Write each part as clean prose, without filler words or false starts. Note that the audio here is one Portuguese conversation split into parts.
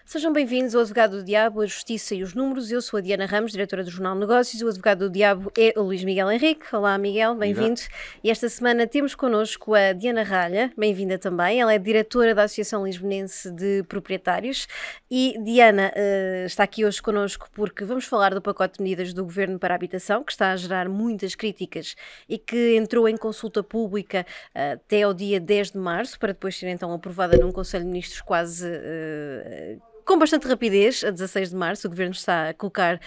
Sejam bem-vindos ao Advogado do Diabo, a Justiça e os Números. Eu sou a Diana Ramos, diretora do Jornal Negócios. O Advogado do Diabo é o Luís Miguel Henrique. Olá, Miguel, bem-vindo. E esta semana temos connosco a Diana Ralha, bem-vinda também. Ela é diretora da Associação Lisbonense de Proprietários. E Diana está aqui hoje connosco porque vamos falar do pacote de medidas do Governo para a Habitação, que está a gerar muitas críticas e que entrou em consulta pública até ao dia 10 de março, para depois ser então aprovada num Conselho de Ministros quase com bastante rapidez, a 16 de março. O Governo está a colocar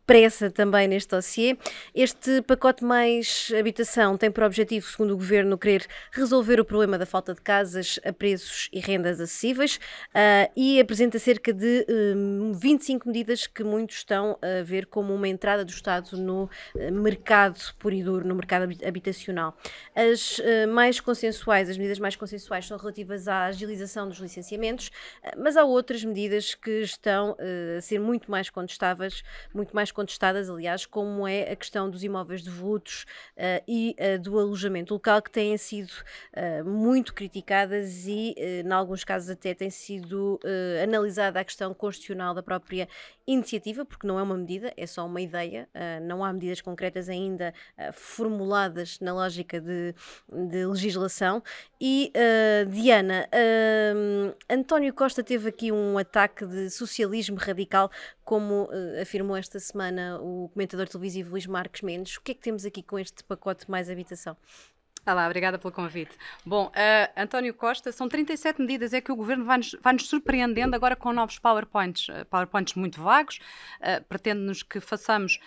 pressa também neste dossiê. Este pacote mais habitação tem por objetivo, segundo o Governo, querer resolver o problema da falta de casas a preços e rendas acessíveis e apresenta cerca de 25 medidas que muitos estão a ver como uma entrada do Estado no mercado puro e duro, no mercado habitacional. As medidas mais consensuais são relativas à agilização dos licenciamentos, mas há outras medidas que estão a ser muito mais contestadas, aliás, como é a questão dos imóveis devolutos e do alojamento local, que têm sido muito criticadas e, em alguns casos, até tem sido analisada a questão constitucional da própria iniciativa, porque não é uma medida, é só uma ideia, não há medidas concretas ainda formuladas na lógica de legislação. E, Diana, António Costa teve aqui um ataque de socialismo radical, como afirmou esta semana o comentador televisivo Luís Marques Mendes. O que é que temos aqui com este pacote mais habitação? Olá, obrigada pelo convite. Bom, António Costa, são 37 medidas, é que o Governo vai-nos surpreendendo agora com novos PowerPoints muito vagos, pretende-nos que façamos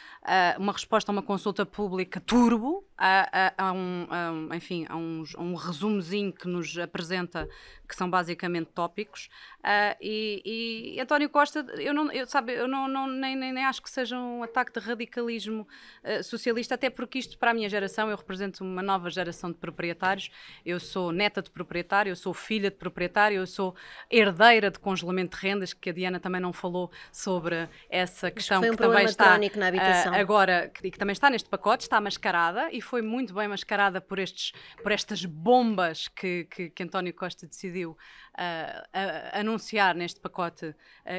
uma resposta a uma consulta pública turbo, a um resumozinho que nos apresenta, que são basicamente tópicos, e António Costa, eu nem acho que seja um ataque de radicalismo socialista, até porque isto, para a minha geração, eu represento uma nova geração de proprietários. Eu sou neta de proprietário, eu sou filha de proprietário, eu sou herdeira de congelamento de rendas, que a Diana também não falou sobre essa questão, que também está na habitação. Agora, que também está neste pacote, está mascarada e foi muito bem mascarada por estas bombas que António Costa decidiu anunciar neste pacote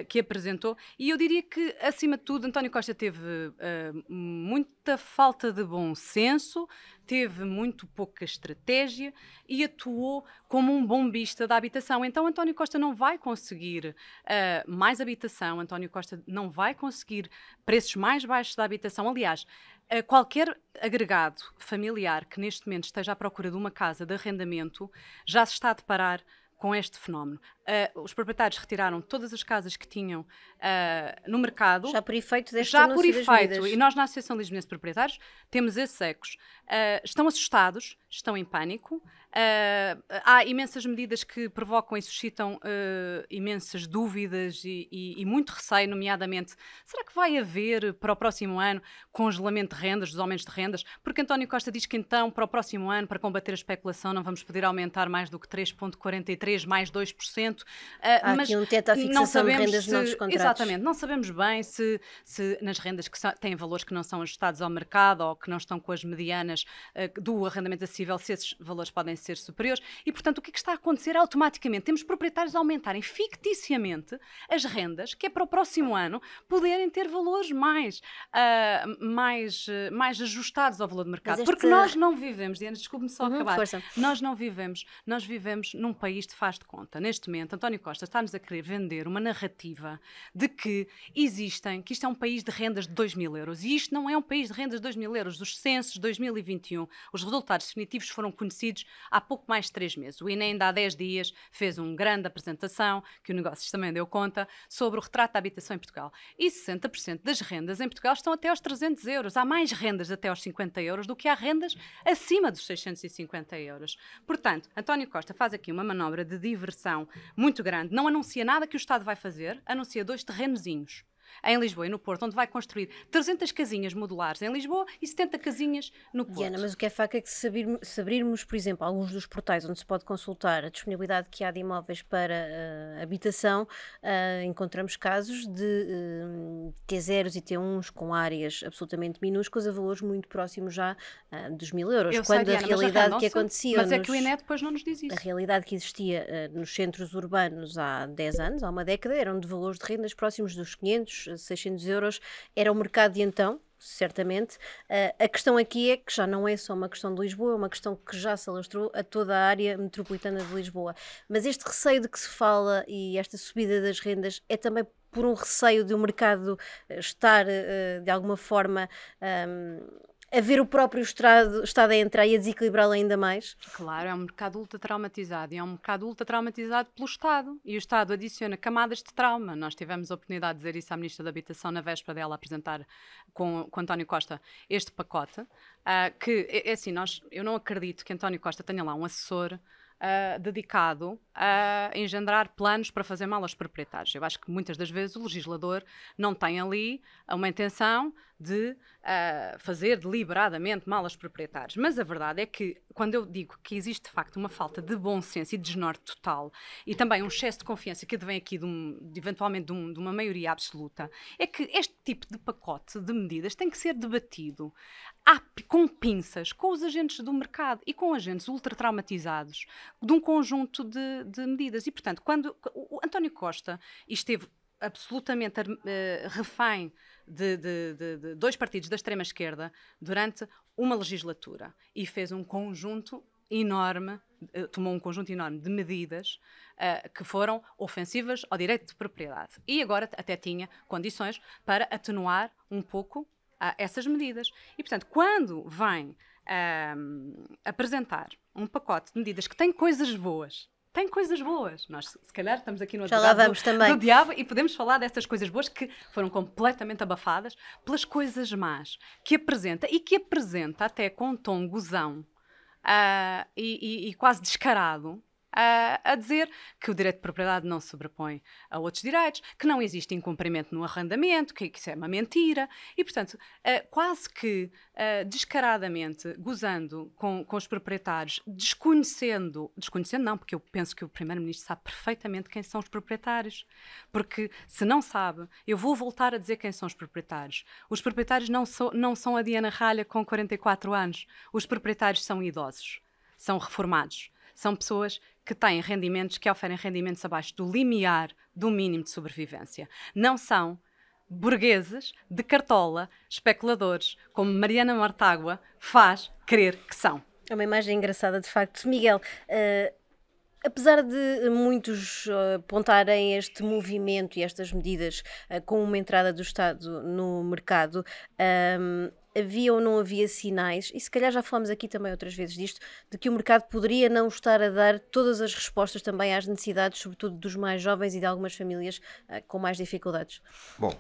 que apresentou. E eu diria que, acima de tudo, António Costa teve muita falta de bom senso, teve muito pouca estratégia e atuou como um bombista da habitação. Então António Costa não vai conseguir mais habitação, António Costa não vai conseguir preços mais baixos da habitação. Aliás, qualquer agregado familiar que neste momento esteja à procura de uma casa de arrendamento já se está a deparar com este fenómeno. Os proprietários retiraram todas as casas que tinham no mercado. Já por efeito deste anúncio das medidas. E nós na Associação Lisbonense de Proprietários temos esses ecos. Estão assustados, estão em pânico. Há imensas medidas que provocam e suscitam imensas dúvidas e muito receio, nomeadamente, será que vai haver para o próximo ano congelamento de rendas, dos aumentos de rendas? Porque António Costa diz que então, para o próximo ano, para combater a especulação, não vamos poder aumentar mais do que 3,43%, mais 2%. Há mas aqui um teto à fixação de rendas de novos contratos. Exatamente, não sabemos bem se nas rendas que têm valores que não são ajustados ao mercado ou que não estão com as medianas do arrendamento acessível, se esses valores podem ser superiores. E, portanto, o que está a acontecer automaticamente? Temos proprietários a aumentarem ficticiamente as rendas, que é para o próximo ano poderem ter valores mais ajustados ao valor do mercado. Porque nós não vivemos, Diana, desculpe-me só acabar, força. nós vivemos num país de faz de conta. Neste momento, António Costa está-nos a querer vender uma narrativa de que isto é um país de rendas de 2.000 euros. E isto não é um país de rendas de 2.000 euros. Os censos de 2021, os resultados definitivos foram conhecidos há pouco mais de 3 meses. O INE ainda há 10 dias fez uma grande apresentação, que o Negócios também deu conta, sobre o retrato da habitação em Portugal. E 60% das rendas em Portugal estão até aos 300 euros. Há mais rendas até aos 50 euros do que há rendas acima dos 650 euros. Portanto, António Costa faz aqui uma manobra de diversão muito grande. Não anuncia nada que o Estado vai fazer, anuncia 2 terrenozinhos. em Lisboa e no Porto, onde vai construir 300 casinhas modulares em Lisboa e 70 casinhas no Porto. Diana, mas o que é facto é que se abrirmos, por exemplo, alguns dos portais onde se pode consultar a disponibilidade que há de imóveis para habitação, encontramos casos de T0s e T1s com áreas absolutamente minúsculas a valores muito próximos já dos 1.000 euros. Eu quando sei, a Diana, realidade que acontecia... Mas é que o INE depois não nos diz isso. A realidade que existia nos centros urbanos há 10 anos, há uma década, eram de valores de rendas próximos dos 500, 600 euros. Era o mercado de então, certamente. A questão aqui é que já não é só uma questão de Lisboa, é uma questão que já se alastrou a toda a área metropolitana de Lisboa. Mas este receio de que se fala e esta subida das rendas é também por um receio de o mercado estar, de alguma forma, a ver o próprio Estado a entrar e a desequilibrá-lo ainda mais? Claro, é um mercado ultra traumatizado e é um mercado ultra traumatizado pelo Estado, e o Estado adiciona camadas de trauma. Nós tivemos a oportunidade de dizer isso à Ministra da Habitação na véspera dela apresentar com António Costa este pacote, que é assim, eu não acredito que António Costa tenha lá um assessor dedicado a engendrar planos para fazer mal aos proprietários. Eu acho que muitas das vezes o legislador não tem ali uma intenção de fazer deliberadamente mal aos proprietários. Mas a verdade é que, quando eu digo que existe de facto uma falta de bom senso e de desnorte total, e também um excesso de confiança que advém aqui eventualmente de uma maioria absoluta, é que este tipo de pacote de medidas tem que ser debatido com pinças, com os agentes do mercado e com agentes ultra traumatizados de um conjunto de medidas. E, portanto, quando o António Costa esteve absolutamente refém de dois partidos da extrema-esquerda durante uma legislatura e fez um conjunto enorme, tomou um conjunto enorme de medidas que foram ofensivas ao direito de propriedade. E agora até tinha condições para atenuar um pouco essas medidas. E, portanto, quando vem apresentar um pacote de medidas que tem coisas boas, nós se calhar estamos aqui no advogado do diabo e podemos falar dessas coisas boas que foram completamente abafadas pelas coisas más que apresenta, e que apresenta até com um tom gozão e quase descarado, a dizer que o direito de propriedade não se sobrepõe a outros direitos, que não existe incumprimento no arrendamento, que isso é uma mentira, e, portanto, quase que descaradamente gozando com os proprietários, desconhecendo não, porque eu penso que o Primeiro-Ministro sabe perfeitamente quem são os proprietários, porque se não sabe, eu vou voltar a dizer quem são os proprietários. Os proprietários não são a Diana Ralha com 44 anos, os proprietários são idosos, são reformados, são pessoas que têm rendimentos, que oferem rendimentos abaixo do limiar do mínimo de sobrevivência. Não são burgueses de cartola, especuladores, como Mariana Mortágua faz crer que são. É uma imagem engraçada, de facto. Miguel, apesar de muitos apontarem este movimento e estas medidas como uma entrada do Estado no mercado, havia ou não havia sinais, e se calhar já falamos aqui também outras vezes disto, de que o mercado poderia não estar a dar todas as respostas também às necessidades, sobretudo dos mais jovens e de algumas famílias com mais dificuldades? Bom,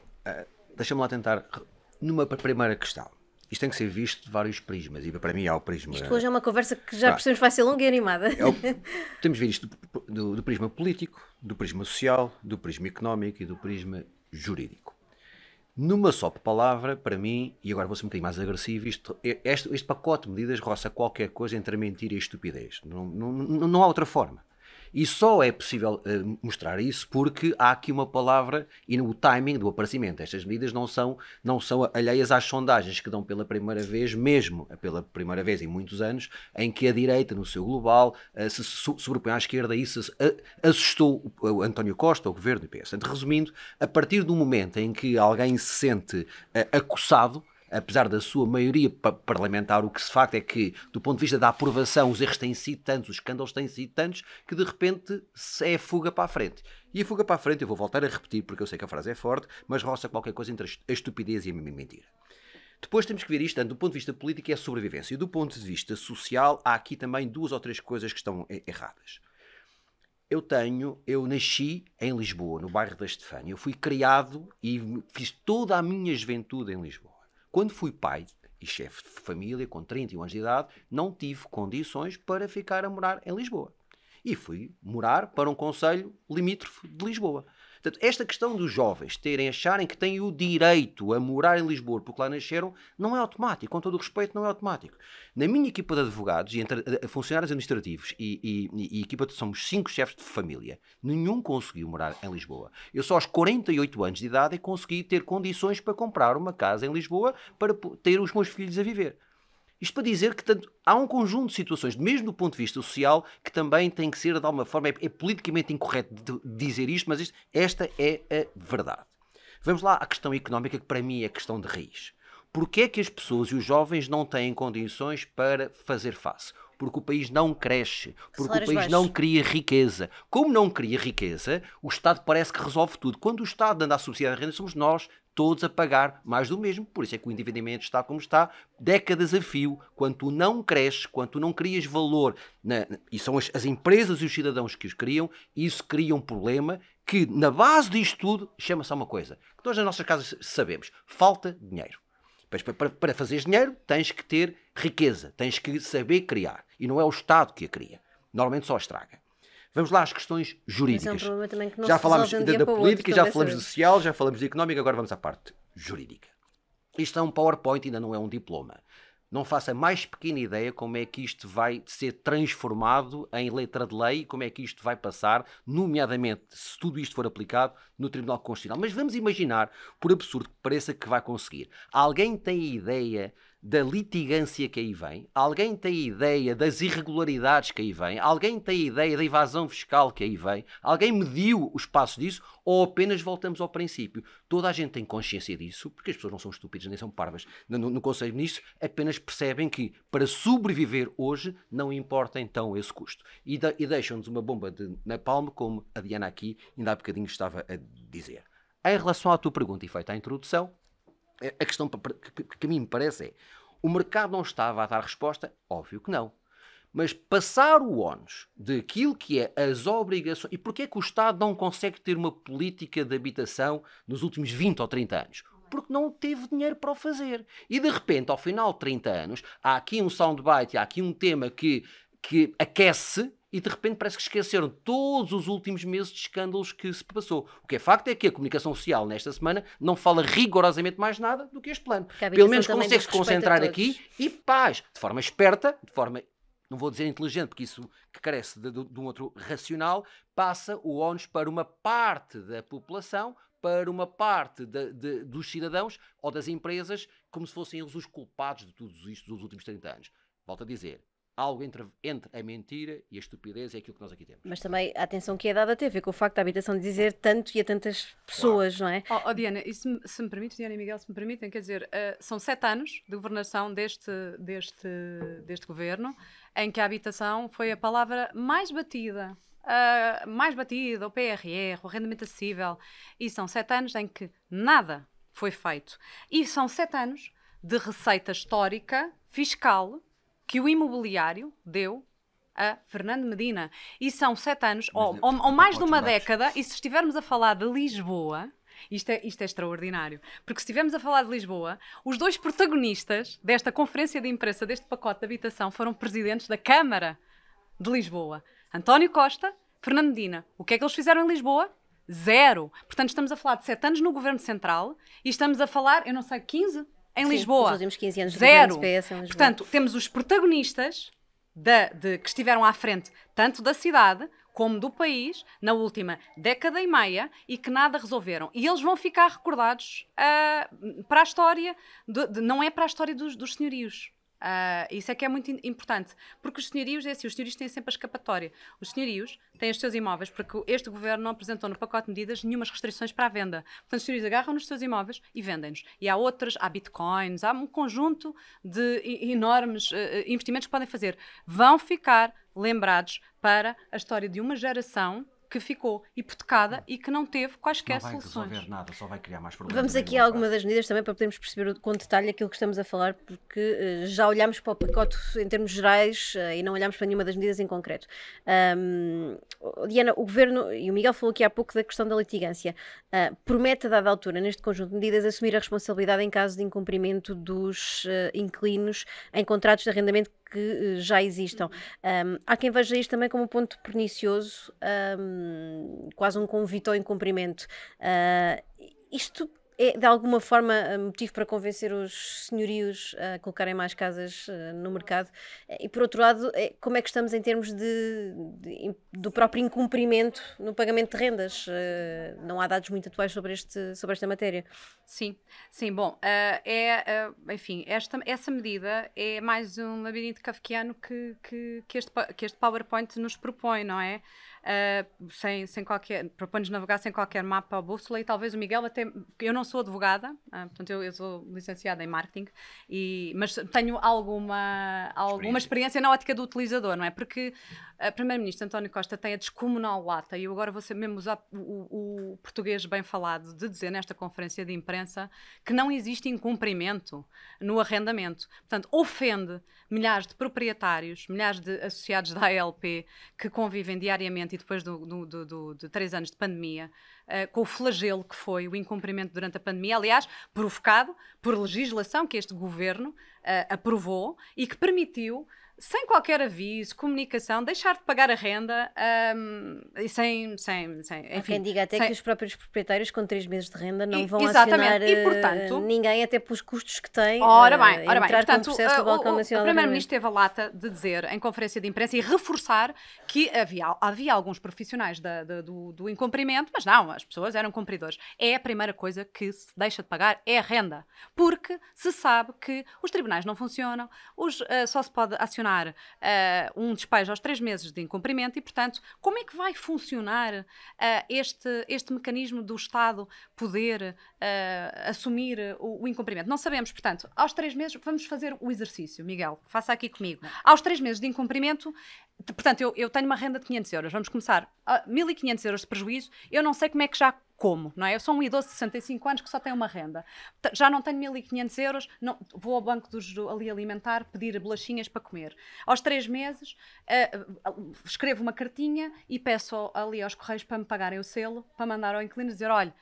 deixa-me lá tentar, numa primeira questão. Isto tem que ser visto de vários prismas, e para mim há o prisma... Isto hoje é uma conversa que já percebemos vai ser longa e animada. Temos de ver isto do prisma político, do prisma social, do prisma económico e do prisma jurídico. Numa só palavra, para mim, e agora vou ser um bocadinho mais agressivo, este pacote de medidas roça qualquer coisa entre a mentira e a estupidez. Não há outra forma. E só é possível mostrar isso porque há aqui uma palavra e no timing do aparecimento. Estas medidas não são alheias às sondagens que dão pela primeira vez, mesmo pela primeira vez em muitos anos, em que a direita, no seu global, se sobrepõe à esquerda, e isso assustou o António Costa, o governo e o PS. Portanto, resumindo, a partir do momento em que alguém se sente acossado, apesar da sua maioria parlamentar, o que se facto é que, do ponto de vista da aprovação, os erros têm sido tantos, os escândalos têm sido tantos, que de repente é a fuga para a frente. E a fuga para a frente, eu vou voltar a repetir, porque eu sei que a frase é forte, mas roça qualquer coisa entre a estupidez e a mentira. Depois temos que ver isto, do ponto de vista político, é a sobrevivência. E do ponto de vista social, há aqui também duas ou três coisas que estão erradas. Eu nasci em Lisboa, no bairro da Estefânia. Eu fui criado e fiz toda a minha juventude em Lisboa. Quando fui pai e chefe de família, com 31 anos de idade, não tive condições para ficar a morar em Lisboa. E fui morar para um concelho limítrofe de Lisboa. Portanto, esta questão dos jovens acharem que têm o direito a morar em Lisboa porque lá nasceram, não é automático. Com todo o respeito, não é automático. Na minha equipa de advogados, e entre funcionários administrativos e equipa somos 5 chefes de família, nenhum conseguiu morar em Lisboa. Eu só aos 48 anos de idade é consegui ter condições para comprar uma casa em Lisboa para ter os meus filhos a viver. Isto para dizer que há um conjunto de situações, mesmo do ponto de vista social, que também tem que ser, de alguma forma, é politicamente incorreto dizer isto, mas esta é a verdade. Vamos lá à questão económica, que para mim é questão de raiz. Porquê é que as pessoas e os jovens não têm condições para fazer face? Porque o país não cresce, porque o país não cria riqueza. Como não cria riqueza, o Estado parece que resolve tudo. Quando o Estado anda a subsidiar a renda, somos nós todos a pagar mais do mesmo. Por isso é que o endividamento está como está, décadas a fio. Quando tu não cresces, quando tu não crias valor, e são as empresas e os cidadãos que os criam, isso cria um problema que, na base disto tudo, chama-se a uma coisa, que nós nas nossas casas sabemos, falta dinheiro. Para fazeres dinheiro, tens que ter riqueza, tens que saber criar. E não é o Estado que a cria. Normalmente só a estraga. Vamos lá às questões jurídicas. Mas é um problema também que não já se falámos da política, já falamos do sabemos. social, já falamos de económica, agora vamos à parte jurídica. Isto é um PowerPoint, ainda não é um diploma. Não faço a mais pequena ideia como é que isto vai ser transformado em letra de lei, como é que isto vai passar, nomeadamente, se tudo isto for aplicado, no Tribunal Constitucional. Mas vamos imaginar, por absurdo que pareça que vai conseguir. Alguém tem a ideia da litigância que aí vem? Alguém tem a ideia das irregularidades que aí vem? Alguém tem a ideia da evasão fiscal que aí vem? Alguém mediu os passos disso? Ou apenas voltamos ao princípio? Toda a gente tem consciência disso, porque as pessoas não são estúpidas nem são parvas no Conselho de Ministros, apenas percebem que para sobreviver hoje não importa então esse custo. E deixam-nos uma bomba de napalm, como a Diana aqui ainda há bocadinho estava a dizer. Em relação à tua pergunta e feita a introdução, a questão que a mim me parece é: o mercado não estava a dar resposta? Óbvio que não. Mas passar o ónus daquilo que é as obrigações... E porquê é que o Estado não consegue ter uma política de habitação nos últimos 20 ou 30 anos? Porque não teve dinheiro para o fazer. E de repente, ao final de 30 anos, há aqui um soundbite, há aqui um tema que aquece... E de repente parece que esqueceram todos os últimos meses de escândalos que se passou. O que é facto é que a comunicação social nesta semana não fala rigorosamente mais nada do que este plano. Pelo menos consegue-se concentrar aqui e paz, de forma esperta, de forma, não vou dizer inteligente, porque isso que carece de um outro racional, passa o ónus para uma parte da população, para uma parte dos cidadãos ou das empresas, como se fossem eles os culpados de tudo isto dos últimos 30 anos. Volto a dizer. Algo entre a mentira e a estupidez é aquilo que nós aqui temos. Mas também a atenção que é dada tem a ver com o facto da habitação dizer tanto e a tantas pessoas, claro. Não é? Diana, e se me permites, Diana e Miguel, se me permitem, quer dizer, são 7 anos de governação deste governo em que a habitação foi a palavra mais batida, o PRR, o arrendamento acessível, e são 7 anos em que nada foi feito. E são 7 anos de receita histórica, fiscal, que o imobiliário deu a Fernando Medina. E são 7 anos, ou mais de uma década, e se estivermos a falar de Lisboa, isto é extraordinário, porque se estivermos a falar de Lisboa, os 2 protagonistas desta conferência de imprensa, deste pacote de habitação, foram presidentes da Câmara de Lisboa. António Costa, Fernando Medina. O que é que eles fizeram em Lisboa? 0. Portanto, estamos a falar de 7 anos no Governo Central e estamos a falar, eu não sei, 15? Em Lisboa, nos últimos 15 anos 0. Do PS em Lisboa. Portanto, temos os protagonistas que estiveram à frente tanto da cidade como do país na última década e meia e que nada resolveram. E eles vão ficar recordados para a história, não é para a história dos senhorios. Isso é que é muito importante, porque os senhorios os senhorios têm sempre a escapatória. Os senhorios têm os seus imóveis, porque este governo não apresentou no pacote de medidas nenhumas restrições para a venda. Portanto, os senhorios agarram nos seus imóveis e vendem-nos. E há bitcoins, há um conjunto de enormes investimentos que podem fazer. Vão ficar lembrados para a história de uma geração que ficou hipotecada e que não teve quaisquer soluções. Não vai resolver nada, só vai criar mais problemas. Vamos aqui a alguma das medidas também para podermos perceber com detalhe aquilo que estamos a falar, porque já olhámos para o pacote em termos gerais e não olhámos para nenhuma das medidas em concreto. Diana, o Governo, e o Miguel falou aqui há pouco da questão da litigância, promete a dada altura, neste conjunto de medidas, assumir a responsabilidade em caso de incumprimento dos inquilinos em contratos de arrendamento que já existam. Há quem veja isto também como um ponto pernicioso, quase um convite ao incumprimento. Isto é, de alguma forma, motivo para convencer os senhorios a colocarem mais casas no mercado? E, por outro lado, como é que estamos em termos do próprio incumprimento no pagamento de rendas? Não há dados muito atuais sobre esta matéria. Sim, sim, bom, enfim, essa medida é mais um labirinto kafkiano que este PowerPoint nos propõe, não é? Sem qualquer, propõe-nos navegar sem qualquer mapa ou bússola, e talvez o Miguel até, eu não sou advogada, portanto eu sou licenciada em marketing, mas tenho alguma experiência na ótica do utilizador, não é? Porque o Primeiro-Ministro António Costa tem a descomunal lata, e eu agora vou mesmo usar o português bem falado, de dizer nesta conferência de imprensa que não existe incumprimento no arrendamento. Portanto, ofende milhares de proprietários, milhares de associados da ALP que convivem diariamente e depois de 3 anos de pandemia, com o flagelo que foi o incumprimento durante a pandemia, aliás, provocado por legislação que este governo aprovou e que permitiu, sem qualquer aviso, comunicação, deixar de pagar a renda e sem Há quem diga até que os próprios proprietários com 3 meses de renda não vão exatamente. acionar E, portanto, ninguém, até pelos custos que têm. Ora bem. Portanto, com o processo do Balcão Nacional. O Primeiro-Ministro teve a lata de dizer em conferência de imprensa e reforçar que havia alguns profissionais do incumprimento, mas não, as pessoas eram cumpridores. É a primeira coisa que se deixa de pagar, é a renda. Porque se sabe que os tribunais não funcionam, só se pode acionar um despejo aos 3 meses de incumprimento e, portanto, como é que vai funcionar este mecanismo do Estado poder assumir o incumprimento? Não sabemos, portanto, aos 3 meses, vamos fazer o exercício, Miguel, faça aqui comigo. Aos 3 meses de incumprimento, portanto, eu tenho uma renda de 500 euros, vamos começar, 1.500 euros de prejuízo, eu não sei como é que já como, não é? Eu sou um idoso de 65 anos que só tem uma renda. Já não tenho 1.500 euros, não, vou ao banco ali alimentar pedir bolachinhas para comer. Aos 3 meses, escrevo uma cartinha e peço ali aos correios para me pagarem o selo, para mandar ao inquilino dizer, olha,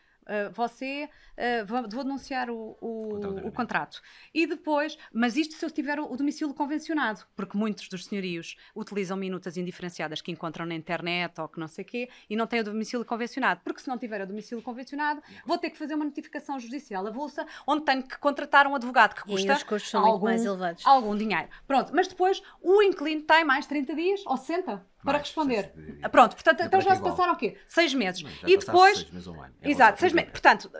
vou denunciar o contrato. E depois, mas isto se eu tiver o domicílio convencionado, porque muitos dos senhorios utilizam minutas indiferenciadas que encontram na internet ou que não sei o quê, e não têm o domicílio convencionado, porque se não tiver o domicílio convencionado, vou ter que fazer uma notificação judicial avulsa, onde tenho que contratar um advogado que custa os custos são muito mais elevados. Algum dinheiro. Pronto, mas depois o inquilino tem mais 30 dias ou 60 para responder. Pronto, portanto, então já se passaram o quê? 6 meses. E depois... 6 meses ou um ano. Exato, 6 meses. Portanto,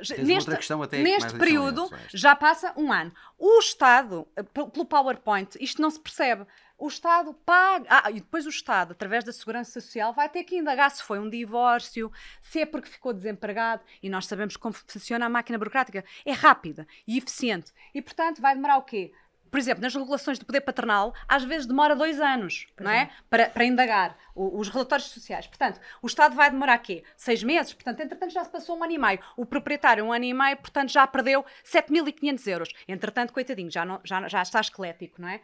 neste período já passa um ano. O Estado, pelo PowerPoint, isto não se percebe. O Estado paga... e depois o Estado, através da Segurança Social, vai ter que indagar se foi um divórcio, se é porque ficou desempregado, e nós sabemos como funciona a máquina burocrática. É rápida e eficiente. E, portanto, vai demorar o quê? Por exemplo, nas regulações do poder paternal, às vezes demora 2 anos, não é? Para indagar os relatórios sociais. Portanto, o Estado vai demorar quê? 6 meses? Portanto, entretanto, já se passou 1 ano e meio. O proprietário, 1 ano e meio, portanto, já perdeu 7.500 euros. Entretanto, coitadinho, já está esquelético, não é?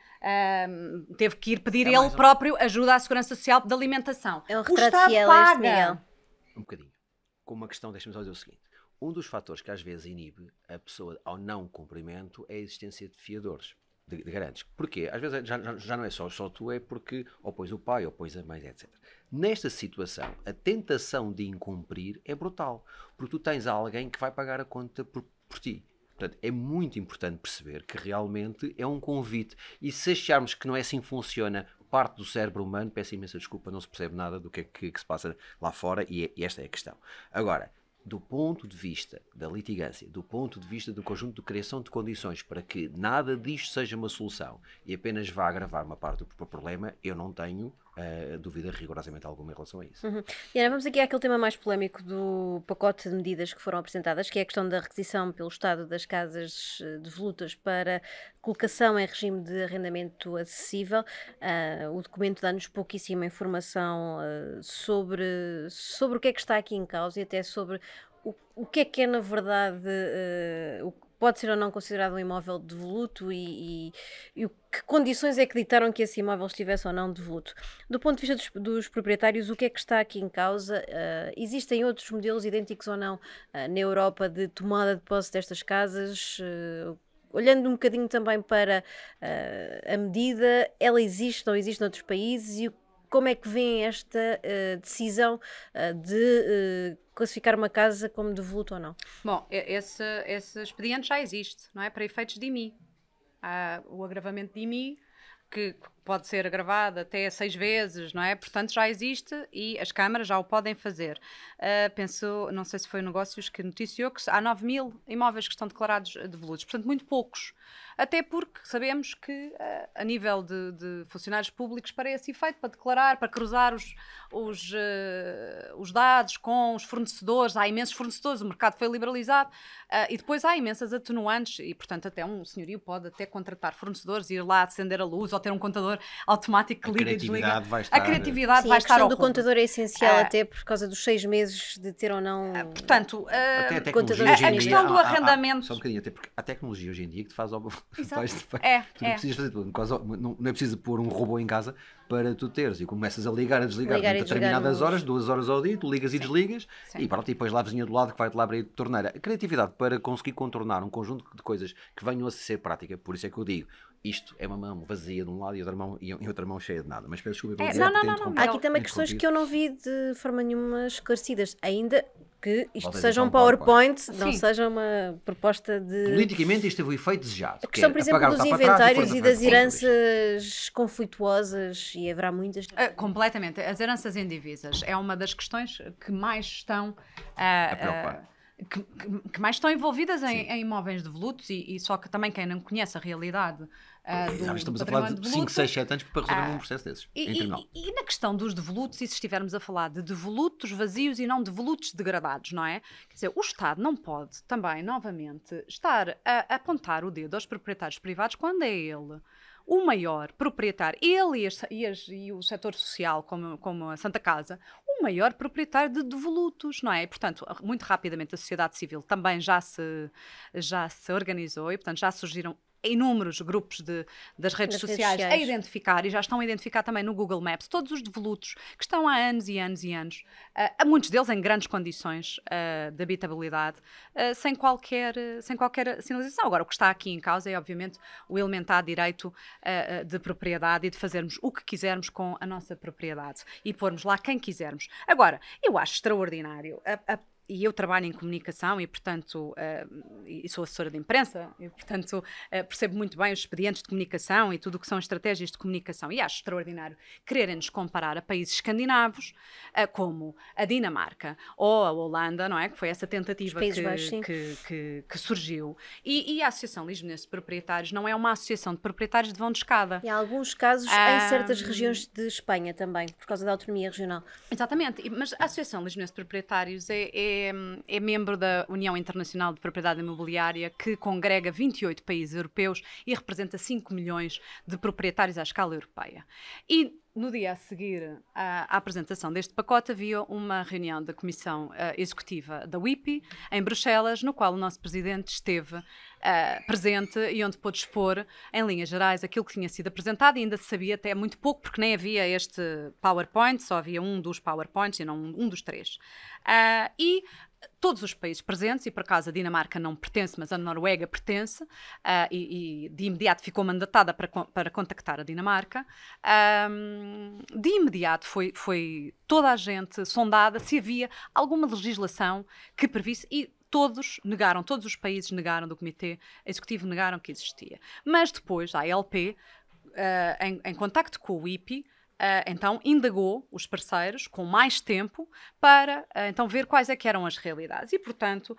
Teve que ir pedir ele próprio ajuda à Segurança Social de alimentação. É um retrato fiel a este, Miguel. Um bocadinho. Com uma questão, deixa-me só dizer o seguinte. Um dos fatores que às vezes inibe a pessoa ao não cumprimento é a existência de fiadores. De garantes. Porquê? Às vezes já não é só tu, é porque ou pões o pai, ou pões a mãe, etc. Nesta situação, a tentação de incumprir é brutal, porque tu tens alguém que vai pagar a conta por ti. Portanto, é muito importante perceber que realmente é um convite, e se acharmos que não é assim que funciona parte do cérebro humano, peço imensa desculpa, não se percebe nada do que é que se passa lá fora, e esta é a questão. Agora, do ponto de vista da litigância, do ponto de vista do conjunto de criação de condições para que nada disto seja uma solução e apenas vá agravar uma parte do problema, eu não tenho dúvida rigorosamente alguma em relação a isso. E agora vamos aqui àquele tema mais polémico do pacote de medidas que foram apresentadas, que é a questão da requisição pelo Estado das casas devolutas para colocação em regime de arrendamento acessível. O documento dá-nos pouquíssima informação sobre o que é que está aqui em causa e até sobre o que é na verdade o que pode ser ou não considerado um imóvel devoluto e que condições é que ditaram que esse imóvel estivesse ou não devoluto. Do ponto de vista dos proprietários, o que é que está aqui em causa? Existem outros modelos idênticos ou não na Europa de tomada de posse destas casas? olhando um bocadinho também para a medida, ela existe, não existe noutros países e como é que vem esta decisão de classificar uma casa como devoluto ou não? Bom, esse expediente já existe, não é? Para efeitos de IMI. Há o agravamento de IMI, que pode ser agravado até 6 vezes, não é? Portanto, já existe e as câmaras já o podem fazer. Penso, não sei se foi o Negócios que noticiou que há 9.000 imóveis que estão declarados devolutos, portanto, muito poucos. Até porque sabemos que, a nível de funcionários públicos, para esse efeito, para declarar, para cruzar os dados com os fornecedores, há imensos fornecedores, o mercado foi liberalizado, e depois há imensas atenuantes, e, portanto, até um senhorio pode até contratar fornecedores, ir lá acender a luz ou ter um contador automático que liga e desliga. A criatividade Sim, vai a estar questão ao do rumo. contador é essencial até por causa dos 6 meses de ter ou não... Portanto, Até a tecnologia contadores hoje em a dia, questão do arrendamento... só um bocadinho, até porque a tecnologia hoje em dia que te faz... Exato. Tu não precisas fazer tudo. Não é preciso pôr um robô em casa para tu teres. E começas a ligar, a desligar durante determinadas horas, 2 horas ao dia, tu ligas e desligas, e pronto, e depois lá a vizinha do lado que vai-te lá abrir a torneira. A criatividade para conseguir contornar um conjunto de coisas que venham a ser prática, por isso é que eu digo, isto é uma mão vazia de um lado e outra mão cheia de nada. Mas peço desculpa pelo não. Há aqui também questões que eu não vi de forma nenhuma esclarecidas, ainda que isto Voltas seja a um dizer um PowerPoint, não Sim. seja uma proposta de... Politicamente isto teve o efeito desejado. A questão, por exemplo, dos inventários e das Sim. heranças conflituosas, e haverá muitas... Completamente. As heranças indivisas é uma das questões que mais estão A preocupar. que mais estão envolvidas em imóveis devolutos e só que também quem não conhece a realidade Estamos a falar de 5, 6, 7 anos para resolver um processo desses. E na questão dos devolutos, e se estivermos a falar de devolutos vazios e não devolutos degradados, não é? Quer dizer, o Estado não pode também, novamente, estar a apontar o dedo aos proprietários privados quando é ele o maior proprietário, ele e o setor social, como a Santa Casa, o maior proprietário de devolutos, não é? E, portanto, muito rapidamente a sociedade civil também já se organizou e, portanto, já surgiram inúmeros grupos das redes sociais a identificar, e já estão a identificar também no Google Maps, todos os devolutos que estão há anos e anos e anos, muitos deles em grandes condições de habitabilidade, sem qualquer sinalização. Agora, o que está aqui em causa é, obviamente, o elementar direito de propriedade e de fazermos o que quisermos com a nossa propriedade e pormos lá quem quisermos. Agora, eu acho extraordinário e eu trabalho em comunicação e, portanto, e sou assessora de imprensa, e, portanto, percebo muito bem os expedientes de comunicação e tudo o que são estratégias de comunicação. E acho extraordinário quererem-nos comparar a países escandinavos, como a Dinamarca ou a Holanda, não é? Que foi essa tentativa que surgiu. E a Associação Lisbonense de Proprietários não é uma associação de proprietários de vão de escada. E há alguns casos em certas regiões de Espanha também, por causa da autonomia regional. Exatamente, mas a Associação Lisbonense de Proprietários é membro da União Internacional de Propriedade Imobiliária, que congrega 28 países europeus e representa 5 milhões de proprietários à escala europeia. E no dia a seguir à apresentação deste pacote, havia uma reunião da Comissão Executiva da WIPI, em Bruxelas, no qual o nosso Presidente esteve presente e onde pôde expor, em linhas gerais, aquilo que tinha sido apresentado, e ainda se sabia até muito pouco, porque nem havia este PowerPoint, só havia um dos PowerPoints e não um dos 3. E todos os países presentes, e por acaso a Dinamarca não pertence, mas a Noruega pertence, e de imediato ficou mandatada para contactar a Dinamarca. De imediato foi toda a gente sondada se havia alguma legislação que previsse, e todos os países negaram, do Comitê Executivo negaram que existia. Mas depois a ALP, em contacto com o IPI, então indagou os parceiros com mais tempo para então ver quais é que eram as realidades. E, portanto,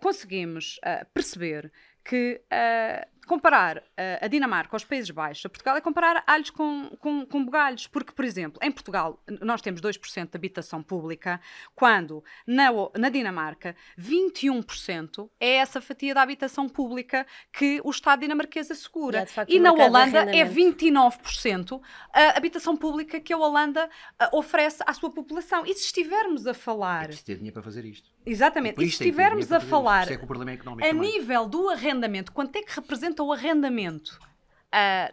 conseguimos perceber que comparar a Dinamarca aos Países Baixos a Portugal é comparar alhos com bugalhos, porque, por exemplo, em Portugal nós temos 2% de habitação pública, quando na Dinamarca 21% é essa fatia da habitação pública que o Estado dinamarquês assegura. E na Holanda é 29% a habitação pública que a Holanda oferece à sua população. E se estivermos a falar... É ter dinheiro para fazer isto. Exatamente. E se estivermos a falar a nível do arrendamento, quanto é que representa o arrendamento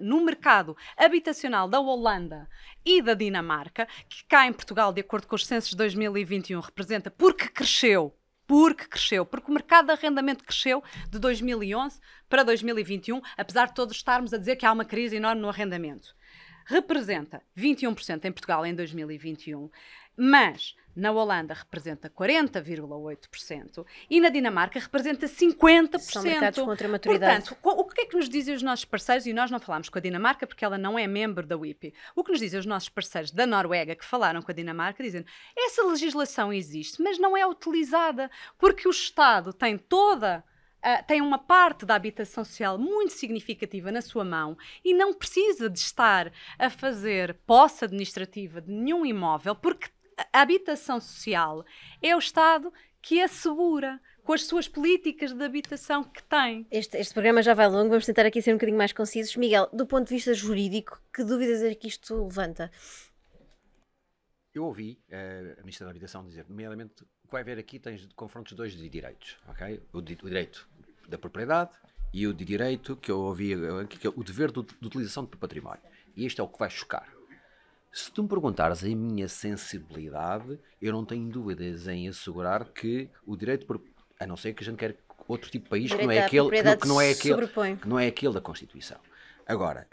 no mercado habitacional da Holanda e da Dinamarca, que cá em Portugal, de acordo com os censos de 2021, representa, porque cresceu porque cresceu, porque o mercado de arrendamento cresceu de 2011 para 2021, apesar de todos estarmos a dizer que há uma crise enorme no arrendamento. Representa 21% em Portugal em 2021, mas na Holanda representa 40,8% e na Dinamarca representa 50%. São mercados com outra maturidade. Portanto, o que é que nos dizem os nossos parceiros? E nós não falámos com a Dinamarca porque ela não é membro da WIPI. O que nos dizem os nossos parceiros da Noruega que falaram com a Dinamarca, dizem essa legislação existe, mas não é utilizada porque o Estado tem tem uma parte da habitação social muito significativa na sua mão e não precisa de estar a fazer posse administrativa de nenhum imóvel, porque a habitação social é o Estado que assegura com as suas políticas de habitação que tem. Este programa já vai longo, vamos tentar aqui ser um bocadinho mais concisos. Miguel, do ponto de vista jurídico, que dúvidas é que isto levanta? Eu ouvi a Ministra da Habitação dizer, nomeadamente, o que vai haver aqui tens confrontos de dois direitos, ok? O direito da propriedade e o de direito que eu ouvi, que é o dever de utilização do património. E este é o que vai chocar. Se tu me perguntares a minha sensibilidade, eu não tenho dúvidas em assegurar que o direito, a não ser que a gente quer outro tipo de país que não é aquele da Constituição. Agora,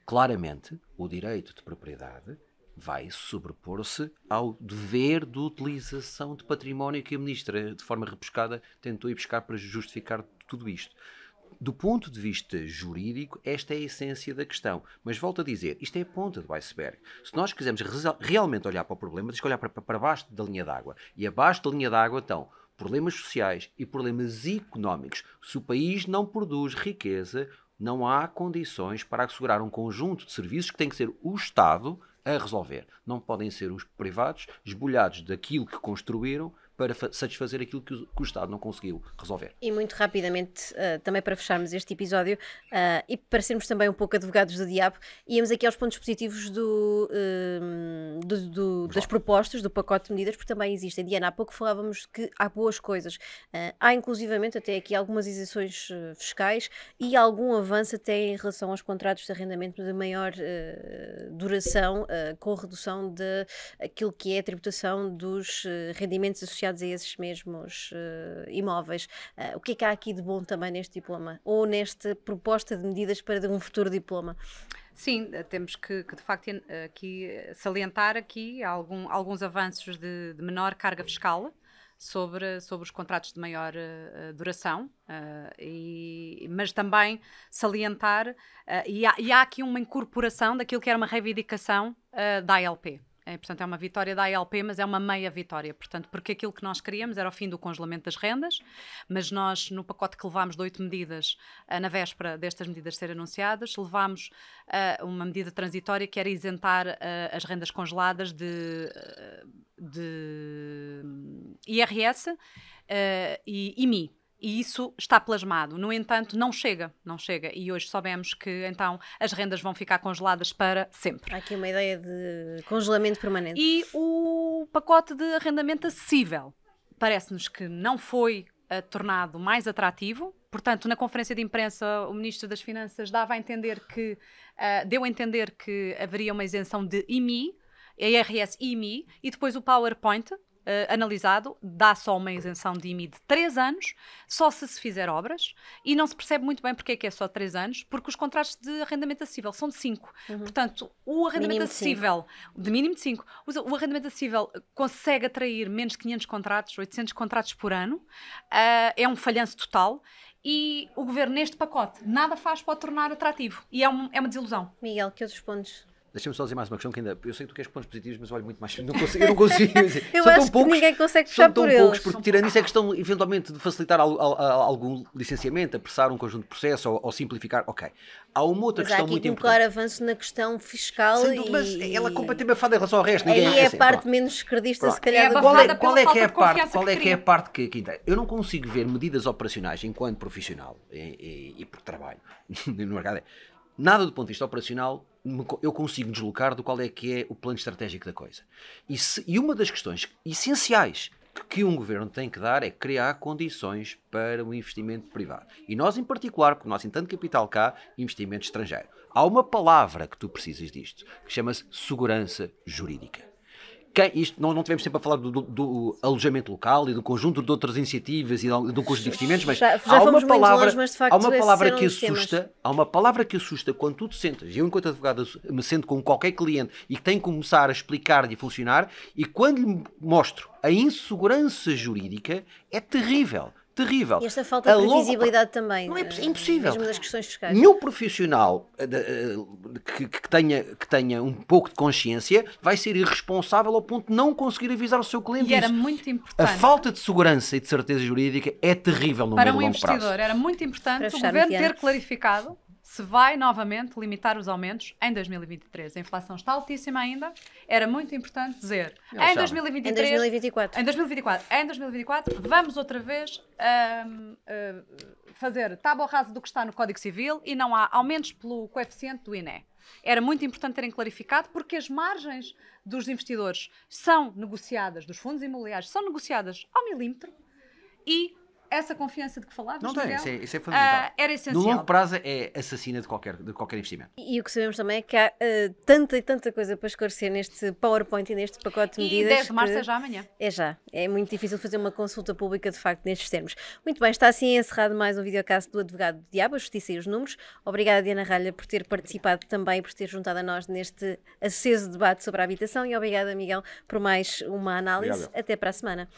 claramente, o direito de propriedade vai sobrepor-se ao dever de utilização de património que a Ministra, de forma rebuscada, tentou ir buscar para justificar tudo isto. Do ponto de vista jurídico, esta é a essência da questão. Mas volto a dizer, isto é a ponta do iceberg. Se nós quisermos realmente olhar para o problema, temos que olhar para baixo da linha d'água. E abaixo da linha d'água estão problemas sociais e problemas económicos. Se o país não produz riqueza, não há condições para assegurar um conjunto de serviços que tem que ser o Estado a resolver. Não podem ser os privados esbulhados daquilo que construíram para satisfazer aquilo que o Estado não conseguiu resolver. E muito rapidamente, também para fecharmos este episódio e para sermos também um pouco advogados do diabo, íamos aqui aos pontos positivos das propostas, do pacote de medidas, porque também existem. Diana, há pouco falávamos que há boas coisas. Há inclusivamente até aqui algumas isenções fiscais e algum avanço até em relação aos contratos de arrendamento de maior duração, com redução de aquilo que é a tributação dos rendimentos associados a esses mesmos imóveis. O que é que há aqui de bom também neste diploma? Ou nesta proposta de medidas para um futuro diploma? Sim, temos que de facto aqui salientar aqui alguns avanços de menor carga fiscal sobre os contratos de maior duração, mas também salientar, e há aqui uma incorporação daquilo que era uma reivindicação da ALP. Portanto, é uma vitória da ALP, mas é uma meia vitória. Portanto, porque aquilo que nós queríamos era o fim do congelamento das rendas, mas nós, no pacote que levámos de 8 medidas, na véspera destas medidas serem anunciadas, levámos uma medida transitória que era isentar as rendas congeladas de IRS e IMI. E isso está plasmado. No entanto, não chega. E hoje soubemos que, então, as rendas vão ficar congeladas para sempre. Há aqui uma ideia de congelamento permanente. E o pacote de arrendamento acessível parece-nos que não foi tornado mais atrativo. Portanto, na conferência de imprensa, o Ministro das Finanças deu a entender que haveria uma isenção de IMI, IRS e IMI, e depois o PowerPoint analisado, dá só uma isenção de IMI de 3 anos, só se fizer obras, e não se percebe muito bem porque é que é só 3 anos, porque os contratos de arrendamento acessível são de 5. Portanto, o arrendamento acessível, de mínimo de 5, o arrendamento acessível consegue atrair menos de 500 contratos, 800 contratos por ano, é um falhanço total, e o Governo, neste pacote, nada faz para o tornar atrativo, e é uma desilusão. Miguel, que outros pontos? Deixa-me só dizer mais uma questão que ainda... Eu sei que tu queres pontos positivos, mas olho muito mais... Eu não consigo dizer. Eu acho que ninguém consegue puxar por eles. São tão poucos, porque tirando isso é questão, eventualmente, de facilitar algum licenciamento, apressar um conjunto de processos ou simplificar. Ok. Há uma outra questão muito importante. Mas há aqui um claro avanço na questão fiscal Mas ela é completamente afada em relação ao resto. Aí é a parte menos credista, se calhar. Qual é que é a parte que interessa? Eu não consigo ver medidas operacionais enquanto profissional e por trabalho no mercado. Nada do ponto de vista operacional eu consigo deslocar do qual é que é o plano estratégico da coisa. E uma das questões essenciais que um governo tem que dar é criar condições para o investimento privado. E nós em particular, porque nós em tanto capital cá, investimento estrangeiro. Há uma palavra que tu precisas disto, que chama-se segurança jurídica. Isto não tivemos sempre a falar do alojamento local e do conjunto de outras iniciativas e do conjunto de investimentos, mas há uma palavra, longe, mas de facto, há uma palavra que assusta, assusta, há uma palavra que assusta quando tu te sentas, eu enquanto advogado me sento com qualquer cliente e que tem que começar a explicar-lhe e funcionar, e quando lhe mostro a insegurança jurídica, é terrível. Terrível. E esta falta de previsibilidade também. Não é impossível. Mesmo das questões fiscais. Nenhum profissional que tenha um pouco de consciência vai ser irresponsável ao ponto de não conseguir avisar o seu cliente. E era muito importante. A falta de segurança e de certeza jurídica é terrível no para meio um de longo prazo. investidor, era muito importante Para o governo fechar, ter clarificado se vai novamente limitar os aumentos em 2023. A inflação está altíssima ainda. Era muito importante dizer em 2023, em 2024. Em 2024 vamos outra vez fazer tábua rasa do que está no Código Civil e não há aumentos pelo coeficiente do INE. Era muito importante terem clarificado porque as margens dos investidores são negociadas, dos fundos imobiliários são negociadas ao milímetro e essa confiança de que falavas, Não tem, Miguel, isso é fundamental. era essencial. No longo prazo é assassina de qualquer investimento. E o que sabemos também é que há tanta e tanta coisa para esclarecer neste PowerPoint e neste pacote de medidas. E 10 de março é já amanhã. É já. É muito difícil fazer uma consulta pública de facto nestes termos. Muito bem, está assim encerrado mais um videocast do Advogado do Diabo, a Justiça e os Números. Obrigada, Diana Ralha, por ter participado também e por ter juntado a nós neste aceso debate sobre a habitação e obrigada, Miguel, por mais uma análise. Obrigado. Até para a semana.